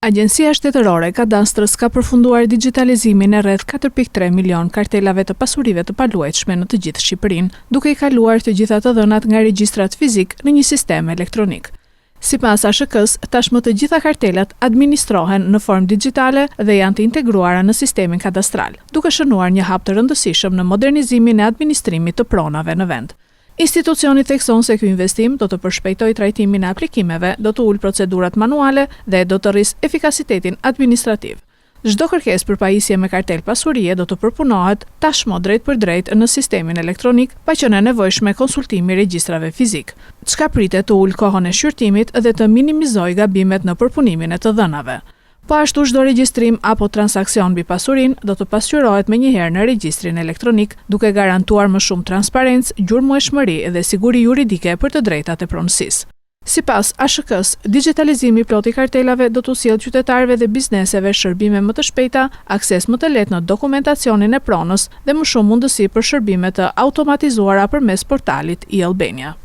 Agjencia Shtetërore e Kadastrës ka përfunduar digitalizimin e rreth 4.3 milion kartelave të pasurive të paluajtshme në të gjithë Shqipërinë, duke i kaluar të gjitha të dhënat nga regjistrat fizik në një sistem elektronik. Sipas ASHK-s, tashmë të gjitha kartelat administrohen në formë digjitale dhe janë të integruara në sistemin kadastral, duke shënuar një hap të rëndësishëm në modernizimin e administrimit të pronave në vend. Institucioni thekson se ky investim do të përshpejtojë trajtimin e aplikimeve, do të ulë procedurat manuale dhe do të rrisë efikasitetin administrativ. Çdo kërkesë për pajisje me kartel pasurie do të përpunohet tashmë drejt për drejt në sistemin elektronik, pa qenë e nevojshme konsultimi i regjistrave fizik, çka pritet të ulë kohën e shqyrtimit dhe të minimizojë gabimet në përpunimin e të dhënave. Po ashtu çdo regjistrim apo transakcion mbi pasurinë do të pasqyrohet menjëherë në regjistrin elektronik, duke garantuar më shumë transparencë, gjurmëeshmëri dhe siguri juridike për të drejtat e pronësisë. Sipas ASHK-s, digitalizimi plot i kartelave do të sjellë qytetarëve dhe bizneseve shërbime më të shpejta, akses më të lehtë në dokumentacionin e pronës dhe më shumë mundësi për shërbime të automatizuara përmes portalit e-Albania.